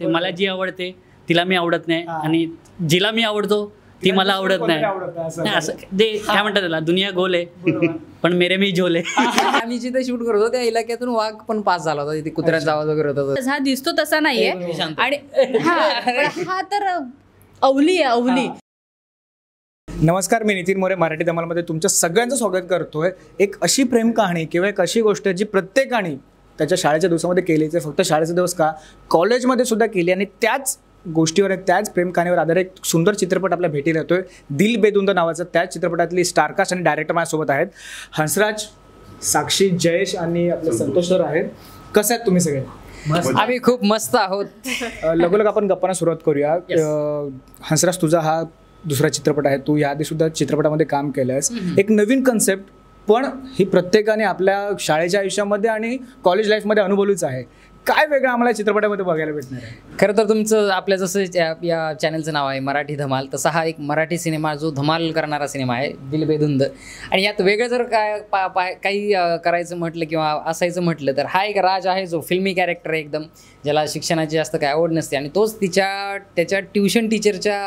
ते मला जी आवडते तिला मी आवडत नाही आणि जिला मी आवडतो ती मला आवडत नाही. असं ते काय म्हणतात त्याला, दुनिया गोल आहे पण मेरे मी झोले. आम्ही जिथे शूट करत होतो त्या इलाक्यातून वाघ पण पास झाला होता, तिथे कुत्र्यांचा आवाज वगैरे होता. हा दिसतो तसा नाहीये आणि हा तर अवली आहे, अवली. नमस्कार, मी नितीन मोरे मराठी धमालमध्ये तुमचं सगळ्यांचं स्वागत करतोय. एक अशी प्रेम कहाणी किंवा एक अशी गोष्ट जी प्रत्येकाने त्याच्या शाळेच्या दिवसामध्ये केली, ते फक्त शाळेचा दिवस का कॉलेजमध्ये सुद्धा केली आणि त्याच गोष्टीवर त्याच प्रेम कहाणीवर आधारित एक सुंदर चित्रपट आपल्या भेटीला येतोय. दिल बेधुंद नावाचा. त्याच चित्रपटातली स्टारकास्ट आणि डायरेक्टर माझ्यासोबत आहेत. हंसराज, साक्षी, जयेश आणि आपले संतोष सर आहेत. कसं आहेत तुम्ही सगळे? आम्ही खूप मस्त आहोत. लगोलग आपण गप्पांना सुरुवात करूया. हंसराज, तुझा हा दुसरा चित्रपट आहे. तू याआधी सुद्धा चित्रपटामध्ये काम केलंयस. एक नवीन कन्सेप्ट, पण ही प्रत्येकाने आपल्या शाळेच्या आयुष्यामध्ये आणि कॉलेज लाईफमध्ये अनुभवलीच आहे. काय वेगळं आम्हाला चित्रपटामध्ये बघायला भेटणार आहे? खरं तर तुमचं आपल्या जसं या चॅनलचं नाव आहे मराठी धमाल, तसा हा एक मराठी सिनेमा जो धमाल करणारा सिनेमा आहे, दिल बेधुंद. आणि यात वेगळं जर काही करायचं म्हटलं किंवा असायचं म्हटलं तर हा एक राज आहे जो फिल्मी कॅरेक्टर आहे एकदम, ज्याला शिक्षणाची जास्त काय आवड नसते आणि तोच त्याच्या ट्युशन टीचरच्या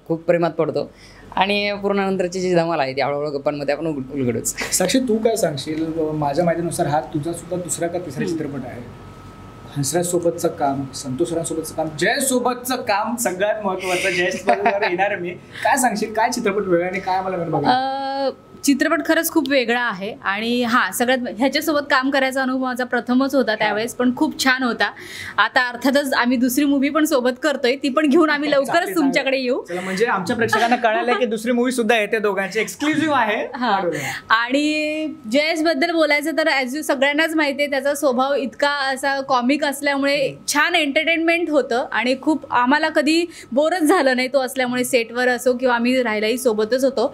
खूप प्रेमात पडतो. आणि पूर्ण नंतरची जी धमाल आहे ती हळूहळू गप्पांमध्ये आपण उलगडूच. साक्षी, तू काय सांगशील? माझ्या माहितीनुसार हा तुझा सुद्धा दुसरा का तिसरा चित्रपट आहे. हंसराज सोबतचं काम, संतोष सरांसोबतचं काम, जयेश सोबतचं काम सगळ्यात महत्त्वाचं. जयेश येणार मी. काय सांगशील, काय चित्रपट वेगळा आणि काय मला बघा? चित्रपट खरंच खूप वेगळा आहे आणि सगळ्यात ह्याच्यासोबत काम करायचा अनुभव माझा प्रथमच होता त्यावेळेस, पण खूप छान होता. आता अर्थातच आम्ही दुसरी मूवी पण सोबत करतोय, ती पण घेऊन आम्ही लवकरच तुमच्याकडे येऊ. म्हणजे आमच्या प्रेक्षकांना कळालं की दुसरी मूवी सुद्धा येते, दोघांची एक्सक्लुझिव्ह आहे. आणि जयेश बद्दल बोलायचं तर ॲज यू सगळ्यांनाच माहिती आहे, त्याचा स्वभाव इतका असा कॉमिक असल्यामुळे छान एंटरटेनमेंट होतं आणि खूप आम्हाला कधी बोरच झालं नाही तो असल्यामुळे. सेटवर असो किंवा आम्ही राहायलाही सोबतच होतो,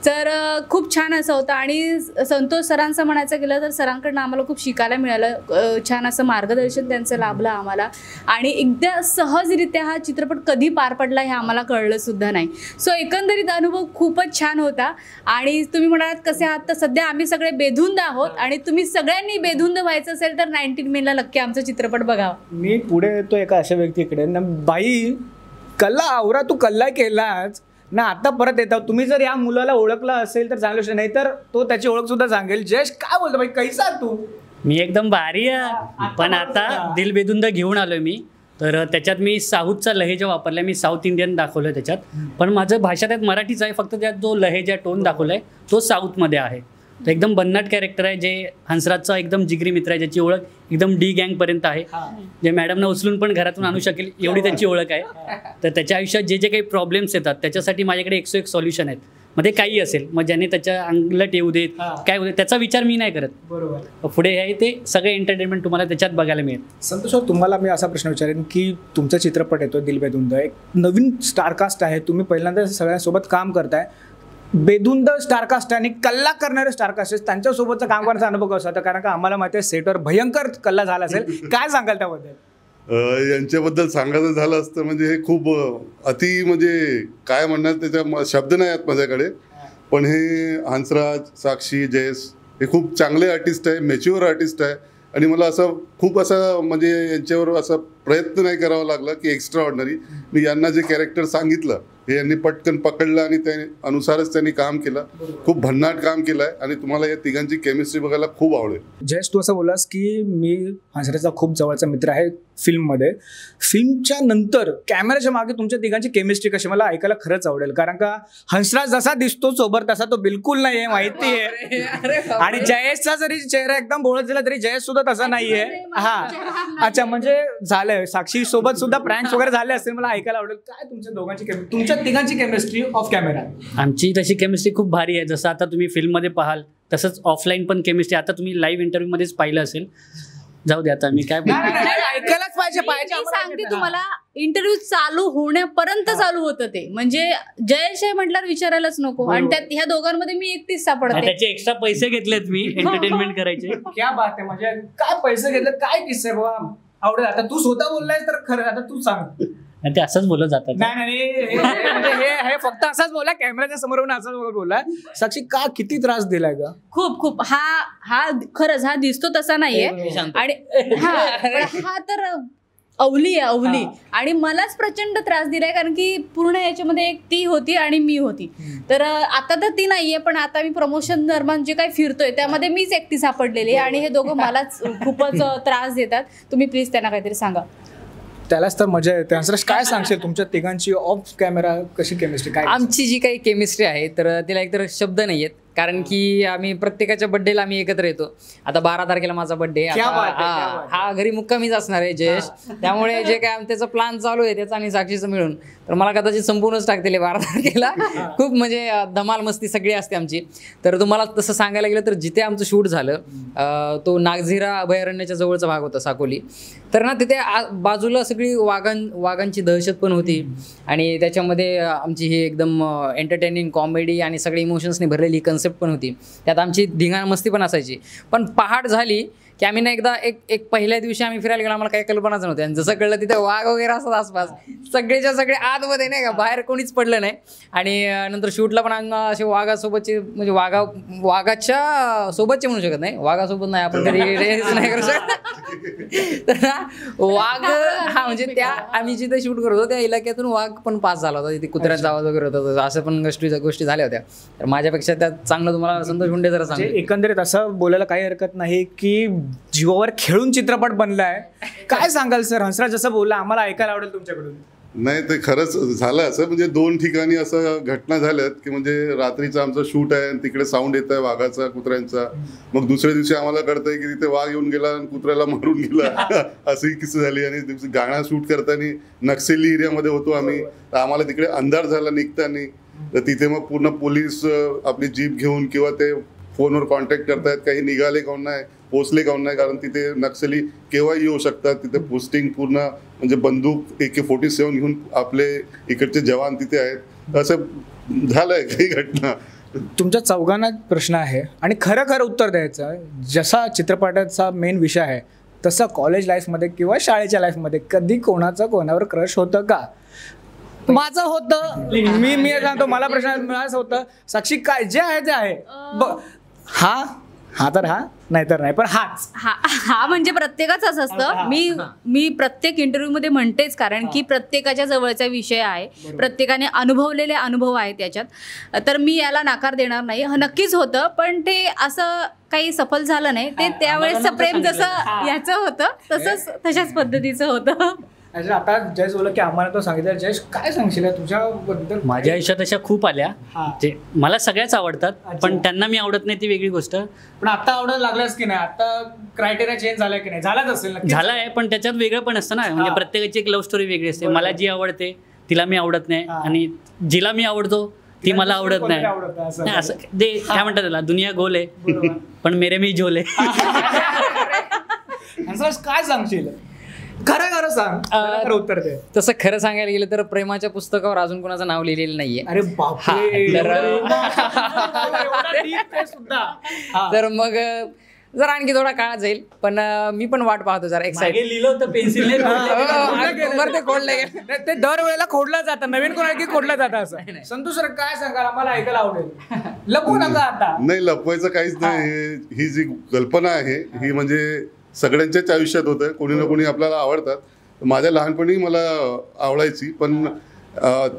तर खूप छान असं होतं. आणि संतोष सरांचं म्हणायचं गेलं तर सरांकडनं आम्हाला खूप शिकायला मिळालं. छान असं मार्गदर्शन त्यांचं लाभलं आम्हाला आणि एकदा सहजरित्या हा चित्रपट कधी पार पडला हे आम्हाला कळलं सुद्धा नाही. सो एकंदरीत अनुभव खूपच छान होता. आणि तुम्ही म्हणालात कसे आहात, तर सध्या आम्ही सगळे बेधुंद आहोत आणि तुम्ही सगळ्यांनी बेधुंद व्हायचं असेल तर 19 मेला नक्की आमचा चित्रपट बघावा. मी पुढे येतो एका अशा व्यक्तीकडे ना, बाई कल्ला आवरा, तू कल्ला केलाच ना, आता परत येतात. तुम्ही जर या मुलाला ओळखला असेल तर चांगलं, नाही तर तो त्याची ओळख सुद्धा सांगेल. जयेश, काय बोलतो बाई, कैसा तू? मी एकदम भारी आहे, पण आता दिल बेधुंद घेऊन आलोय मी. तर त्याच्यात मी साऊथचा लहेजा वापरला, मी साऊथ इंडियन दाखवलं त्याच्यात, पण माझं भाषा त्यात मराठीच आहे. फक्त त्यात जो लहेजा टोन दाखवलाय तो साऊथमध्ये आहे. तर एकदम भन्नाट कॅरेक्टर आहे, जे हंसराजचा एकदम जिगरी मित्र आहे, ज्याची ओळख एकदम डी गँगपर्यंत आहे, जे मॅडमना उचलून पण घरातून आणू शकेल एवढी त्याची ओळख आहे. तर त्याच्या आयुष्यात जे काही प्रॉब्लेम्स येतात त्याच्यासाठी माझ्याकडे 101 सॉल्युशन आहेत. मग ते काही असेल, मग ज्याने त्याच्या अंगलट येऊ देत, काय होऊ देत, त्याचा विचार मी नाही करत. बरोबर. पुढे आहे ते सगळे एंटरटेनमेंट तुम्हाला त्याच्यात बघायला मिळेल. संतोष, तुम्हाला मी असा प्रश्न विचारेन की तुमचा चित्रपट येतो दिल बेधुंद, एक नवीन स्टारकास्ट आहे, तुम्ही पहिल्यांदा सगळ्यांसोबत काम करताय. बेधुंद स्टारकास्ट आणि कल्ला करणारे स्टारकास्ट आहेत, त्यांच्यासोबतचं काम करण्याचा अनुभव कसा होता? कारण का आम्हाला माहिती आहे सेटवर भयंकर कल्ला झाला असेल. काय सांगाल त्याबद्दल? यांच्याबद्दल सांगायचं झालं असतं म्हणजे हे खूप अति, म्हणजे काय म्हणणार त्याच्या शब्द नाही आहेत माझ्याकडे. पण हे हंसराज, साक्षी, जयेश हे खूप चांगले आर्टिस्ट आहे, मॅच्युअर आर्टिस्ट आहे. आणि मला असं खूप असं म्हणजे यांच्यावर असा प्रयत्न नाही करावा लागला की एक्स्ट्रा ऑर्डिनरी. मी यांना जे कॅरेक्टर सांगितलं हे यांनी पटकन पकडलं आणि त्या अनुसारच त्यांनी काम केलं. खूप भन्नाट काम केलं आहे आणि तुम्हाला या तिघांची केमिस्ट्री बघायला खूप आवडेल. जयेश, तू असं बोलास की मी हंसराजचा खूप जवळचा मित्र आहे फिल्ममध्ये. फिल्मच्या नंतर कॅमेऱ्याच्या मागे तुमच्या तिघांची केमिस्ट्री कशी, मला ऐकायला खरंच आवडेल. कारण का हंसराज जसा दिसतो सोबत तसा तो बिलकुल नाही आहे, माहिती आहे. आणि जयेशचा जरी चेहरा एकदम बोळत झाला तरी जयेश सुद्धा तसा नाहीये. अच्छा, म्हणजे झालंय. साक्षी सोबत सुद्धा प्रँक्स वगैरे झाले असतील, मला ऐकायला आवडेल. काय तुमच्या दोघांची तुमच्या तिघांची केमिस्ट्री ऑफ कॅमेरा? आमची तशी केमिस्ट्री खूप भारी आहे. जसं आता तुम्ही फिल्ममध्ये पाहाल तसंच ऑफलाईन पण केमिस्ट्री आता तुम्ही लाईव्ह इंटरव्ह्यूमध्येच पाहिलं असेल. जाऊ दे, आता मी काय ऐकायलाच पाहिजे. मी सांगते तुम्हाला, इंटरव्ह्यू चालू होण्यापर्यंत चालू होतं ते, म्हणजे जयेश म्हटल्यावर विचारायलाच नको. आणि त्यात ह्या दोघांमध्ये मी एकटीच सापडते. त्याचे एक्स्ट्रा पैसे घेतलेत मी एंटरटेनमेंट करायचे. क्या बात आहे, म्हणजे काय पैसे घेतले, काय किस्से बाबा, आवडेल. आता तू स्वतः बोललाय तर खरं, आता तू सांग. ते असंच बोलत जातात. नाही, हे फक्त असंच बोला, कॅमेऱ्याच्या समोर असंच बोला. साक्षी, का किती त्रास दिलाय का? खूप. हा खरंच हा दिसतो तसा नाहीये आणि हा तर अवली आहे अवली, आणि मलाच प्रचंड त्रास दिलाय कारण की पूर्ण याच्यामध्ये एक ती होती आणि मी होती. तर आता तर ती नाहीये, पण आता मी प्रमोशन दरम्यान जे काही फिरतोय त्यामध्ये मीच एकटी सापडलेली आहे आणि हे दोघं मलाच खूपच त्रास देतात. तुम्ही प्लीज त्यांना काहीतरी सांगा. त्यालाच तर मजा येते. हंसराज काय सांगशील तुमच्या तिघांची ऑफ कॅमेरा कशी केमिस्ट्री काय? आमची जी काही केमिस्ट्री आहे तर तिला एकतर शब्द नाही आहेत, कारण की आम्ही प्रत्येकाच्या बर्थडेला आम्ही एकत्र येतो. आता 12 तारखेला माझा बर्थडे, हा घरी मुक्कामीच असणार आहे जयेश, त्यामुळे जे काय त्याचा प्लॅन चालू आहे त्याचा आणि साक्षीचं मिळून तर मला कदाचित संपूर्णच टाकतील 12 तारखेला. खूप म्हणजे धमाल मस्ती सगळी असते आमची. तर तुम्हाला तसं सांगायला गेलं तर जिथे आमचं शूट झालं तो नागझिरा अभयारण्याच्या जवळचा भाग होता साकोली. तर ना तिथे बाजूला सगळी वाघांची दहशत पण होती आणि त्याच्यामध्ये आमची ही एकदम एंटरटेनिंग कॉमेडी आणि सगळे इमोशन्सने भरलेली कन्सेप्ट पण होती. त्यात आमची धिंगाण मस्ती पण असायची. पण पहाट झाली की आम्ही ना एकदा एक पहिल्या दिवशी आम्ही फिरायला गेलो, आम्हाला काही कल्पनाच नव्हती आणि जसं कळलं तिथे वाघ वगैरे असतात आसपास, सगळेच्या सगळे आतमध्ये नाही का, बाहेर कोणीच पडलं नाही. आणि नंतर शूटला पण आम्ही असे वाघासोबतचे म्हणजे वाघाच्या सोबतचे म्हणू शकत नाही, वाघासोबत नाही आपण कधी रेस नाही करू शकत. तर वाघ हा म्हणजे त्या आम्ही जिथे शूट करत होतो त्या इलाक्यातून वाघ पण पास झाला होता, तिथे कुत्र्यांचा आवाज वगैरे होता, असं पण गोष्टी झाल्या होत्या. तर माझ्यापेक्षा त्यात चांगलं तुम्हाला संतोष मुंडे जरा सांग. एकंदरीत असं बोलायला काही हरकत नाही की जीवावर खेळून चित्रपट बनलाय. काय सांगाल सर? हंसराज जसं बोलला आम्हाला ऐकायला आवडेल तुमच्याकडून. नाही ते खरंच झालं असं, म्हणजे 2 ठिकाणी असं घटना झाल्यात की म्हणजे रात्रीचं आमचं शूट आहे आणि तिकडे साऊंड येत आहे वाघाचा कुत्र्यांचा. मग दुसऱ्या दिवशी आम्हाला कळतंय की तिथे वाघ येऊन गेला आणि कुत्र्याला मारून गेला अशी किस्सा झाली. आणि गाणं शूट करताना नक्सली एरियामध्ये होतो आम्ही, तर आम्हाला तिकडे अंधार झाला निघताना. तर तिथे मग पूर्ण पोलीस आपली जीप घेऊन किंवा ते फोनवर कॉन्टॅक्ट करतायत काही निघाले काऊन नाही, पोचले काऊन नाही, कारण तिथे नक्सली केव्हाही येऊ शकतात. तिथे पोस्टिंग पूर्ण म्हणजे बंदूक AK-47 घेऊन आपले इकडचे जवान तिथे आहेत. असं झालंय काही घटना. तुमच्या चौघांना प्रश्न आहे आणि खरं उत्तर द्यायचं. जसा चित्रपटाचा मेन विषय आहे तसं कॉलेज लाईफमध्ये किंवा शाळेच्या लाईफमध्ये कधी कोणावर क्रश होतं का? माझं होतं. मी सांगतो, मला प्रश्न मिळायचं होतं. साक्षी काय जे आहे ते आहे. हा तर हा नाही तर नाही, पण हा म्हणजे प्रत्येकाचाच असतं. मी प्रत्येक इंटरव्ह्यूमध्ये म्हणतेच, कारण की प्रत्येकाच्या जवळचा विषय आहे, प्रत्येकाने अनुभवलेले अनुभव आहेत त्याच्यात. तर मी याला नकार देणार नाही. नक्कीच होतं, पण ते असं काही सफल झालं नाही. ते त्यावेळेसचं प्रेम जसं याचं होतं तशाच पद्धतीचं होतं. आता जयेश बोला की आम्हाला तो सांगितलं. जयेश काय सांगशील तुझ्याबद्दल? माझ्या आयुष्यात अशा खूप आल्या जे मला सगळ्याच आवडतात, पण त्यांना मी आवडत नाही ती वेगळी गोष्ट. पण आता आवडायला लागलास की नाही? आता क्रायटेरिया चेंज झालाय की नाही? झालाच असेल. झाला आहे, पण त्याच्यात वेगळं पण असतं ना. म्हणजे प्रत्येकाची एक लव्ह स्टोरी वेगळी असते. मला जी आवडते तिला मी आवडत नाही आणि जिला मी आवडतो ती मला आवडत नाही. असं ते काय म्हणतात त्याला, दुनिया गोल आहे पण मेरे मी झोले. काय सांगशील? खरं सांग, उत्तर दे. तसं खरं सांगायला गेलं तर प्रेमाच्या पुस्तकावर अजून कोणाचं नाव लिहिलेलं नाहीये. अरे बापरे. तर मग जरा आणखी थोडा काळ जाईल, पण मी पण वाट पाहतो जरा एक्साइटेड. लिहिलं होतं पेन्सिलने. ते दरवेळेला खोडलं जातं, नवीन कोणाला खोडलं जातं असं. संतोष सर काय सांगाल? आम्हाला ऐकायला आवडेल. लपवू नका आता. नाही लपवायचं काहीच नाही. ही जी कल्पना आहे ही म्हणजे सगळ्यांच्याच आयुष्यात होतं. कोणी ना कोणी आपल्याला आवडतात. माझ्या लहानपणी मला आवडायची, पण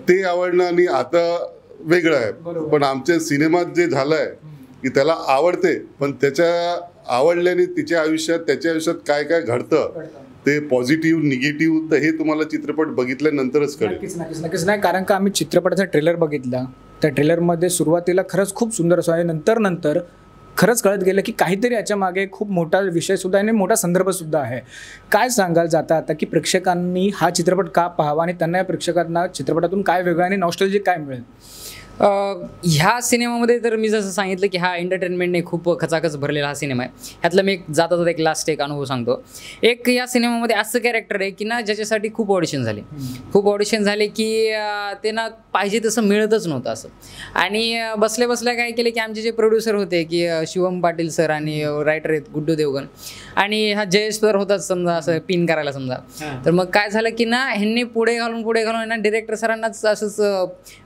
ते आवडणं आणि आता वेगळं आहे. पण आमच्या सिनेमात जे झालंय की त्याला आवडते, पण त्याच्या आवडल्याने त्याच्या आयुष्यात काय काय घडतं ते पॉझिटिव्ह निगेटिव्ह, तर हे तुम्हाला चित्रपट बघितल्यानंतरच कळेल. नक्कीच नाही, कारण का आम्ही चित्रपटाचा ट्रेलर बघितला. त्या ट्रेलरमध्ये सुरुवातीला खरंच खूप सुंदर असं आहे, नंतर खरंच कळत गेलं की काहीतरी याच्या मागे खूप मोठा विषय सुद्धा आहे आणि मोठा संदर्भ सुद्धा आहे. काय सांगाल जाता आता की प्रेक्षकांनी हा चित्रपट का पाहावा आणि त्यांना या प्रेक्षकांना चित्रपटातून काय वेगळं आणि नॉस्टॅल्जिक काय मिळेल? ह्या सिनेमामध्ये तर मी जसं सांगितलं की हा एंटरटेनमेंटने खूप खचाखच भरलेला हा सिनेमा आहे. ह्यातलं मी जाता एक लास्ट एक अनुभव सांगतो. एक या सिनेमामध्ये असं कॅरेक्टर आहे की ना ज्याच्यासाठी खूप ऑडिशन झाले की ते ना पाहिजे तसं मिळतच नव्हतं असं. आणि बसल्या काय केले की आमचे जे प्रोड्युसर होते की शिवम पाटील सर आणि रायटर आहेत गुड्डू देवगण आणि हा जयेश सर होतात समजा असं पिन करायला समजा. तर मग काय झालं की ना ह्यांनी पुढे घालून ना डिरेक्टर सरांनाच असंच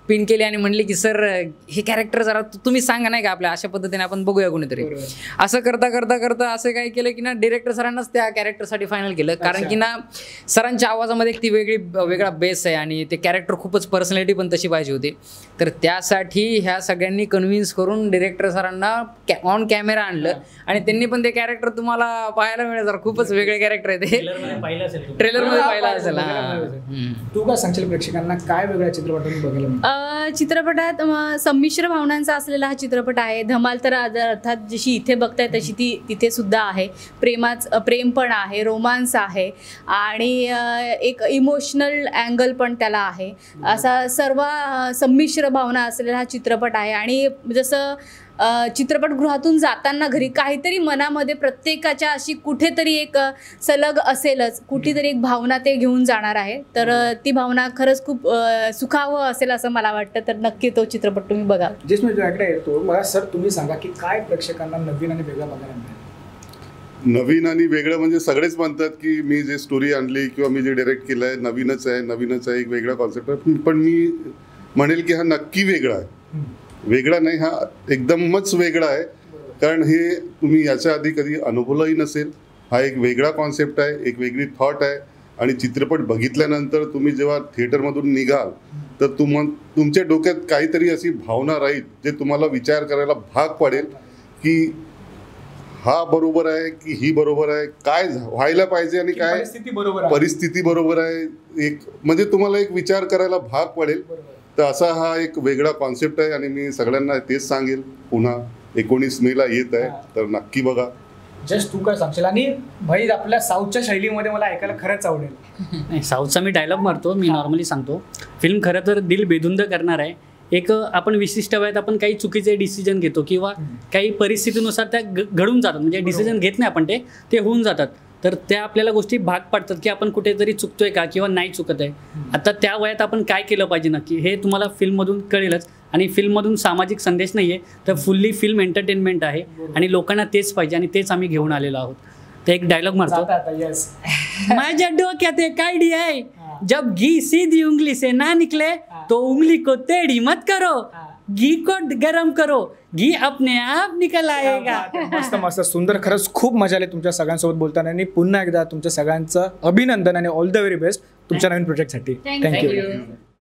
पिन केले आणि म्हणले की सर हे कॅरेक्टर जरा तुम्ही सांगा नाही का आपल्या अशा पद्धतीने आपण बघूया कोणीतरी. असं करता करता करता असं काय केलं की ना डिरेक्टर सरांनाच त्या कॅरेक्टरसाठी फायनल केलं. कारण की ना सरांच्या आवाजामध्ये एक ती वेगळा बेस आहे आणि ते कॅरेक्टर खूपच पर्सनॅलिटी पण तशी पाहिजे होती. तर त्यासाठी ह्या सगळ्यांनी कन्व्हिन्स करून डिरेक्टर सरांना ऑन कॅमेरा आणलं आणि त्यांनी पण ते कॅरेक्टर तुम्हाला पाहायला मिळेल. जरा खूपच वेगळे कॅरेक्टर आहे ते, ट्रेलरमध्ये पाहिला असेल. तू काय सांगशील प्रेक्षकांना, काय वेगळ्या चित्रपटातून बघायला? चित्रपटात संमिश्र भावनांचा असलेला हा चित्रपट आहे. धमाल तर अर्थात जशी इथे बघताय तशी ती तिथे सुद्धा आहे. प्रेम पण आहे, रोमांस आहे आणि एक इमोशनल अँगल पण त्याला आहे. असा सर्व संमिश्र भावना असलेला हा चित्रपट आहे. आणि जसं चित्रपटगृहातून जाताना घरी काहीतरी मनामध्ये प्रत्येकाच्या अशी कुठेतरी एक सलग असेलच, कुठेतरी एक भावना ते घेऊन जाणार आहे. तर ती भावना खरंच खूप सुखावं असेल असं मला वाटतं. तर नक्की तो चित्रपट तुम्ही बघा. जेस मी तुझ्याकडे येतो, मला सर तुम्ही सांगा की काय प्रेक्षकांना नवीन आणि वेगळं बघायला मिळेल? नवीन आणि वेगळं म्हणजे सगळेच म्हणतात की मी जे स्टोरी आणली किंवा मी जे डायरेक्ट केलं आहे नवीनच आहे, एक वेगळा कॉन्सेप्ट आहे. पण मी म्हणेल की हा नक्की वेगळा आहे. वेगळा नाही, हा एकदमच वेगळा आहे. कारण हे तुम्ही याच्या आधी कधी अनुभवलंही नसेल. हा एक वेगळा कॉन्सेप्ट आहे, एक वेगळी थॉट आहे. आणि चित्रपट बघितल्यानंतर तुम्ही जेव्हा थिएटरमधून निघाल तर तुमच्या डोक्यात काहीतरी अशी भावना राहील जे तुम्हाला विचार करायला भाग पाडेल की हा बरोबर आहे की ही बरोबर आहे, काय व्हायला पाहिजे आणि काय परिस्थिती बरोबर आहे. एक म्हणजे तुम्हाला एक विचार करायला भाग पडेल. तर असा हा एक वेगळा कॉन्सेप्ट आहे आणि मी सगळ्यांना तेच सांगेल. पुन्हा 19 मेला येत आहे तर नक्की बघा. जस्ट तू काय सांगशील? आणि भाई आपल्या साऊथच्या शैलीमध्ये मला ऐकायला खरंच आवडेल. नाही, साऊथचा मी डायलॉग मारतो, मी नॉर्मली सांगतो. फिल्म खरं तर दिल बेधुंद करणार आहे. एक आपण विशिष्ट वयात आपण काही चुकीचे डिसिजन घेतो किंवा काही परिस्थितीनुसार त्या घडून जातात. म्हणजे डिसिजन घेत नाही आपण, ते होऊन जातात. तर त्या आपल्याला गोष्टी भाग पाडतात की आपण कुठेतरी चुकतोय का किंवा नाही चुकत आहे. आता त्या वयात आपण काय केलं पाहिजे नक्की हे तुम्हाला फिल्ममधून कळेलच. आणि फिल्ममधून सामाजिक संदेश नाही आहे, तर फुल्ली फिल्म एंटरटेनमेंट आहे आणि लोकांना तेच पाहिजे आणि तेच आम्ही घेऊन आलेलो आहोत. तर एक डायलॉग मारतो, माझ्या डोक्यात एक आयडिया आहे, जब घी सीधी उंगली से ना निकले तो उंगली को टेढ़ी मत करो, घी को गरम करो, घी अपने आप निकल आएगा. मस्त मस्त सुंदर. खरंच खूप मजा आली तुमच्या सगळ्यांसोबत बोलताना. आणि पुन्हा एकदा तुमच्या सगळ्यांचं अभिनंदन आणि ऑल द व्हेरी बेस्ट तुमच्या नवीन प्रोजेक्टसाठी. थँक्यू.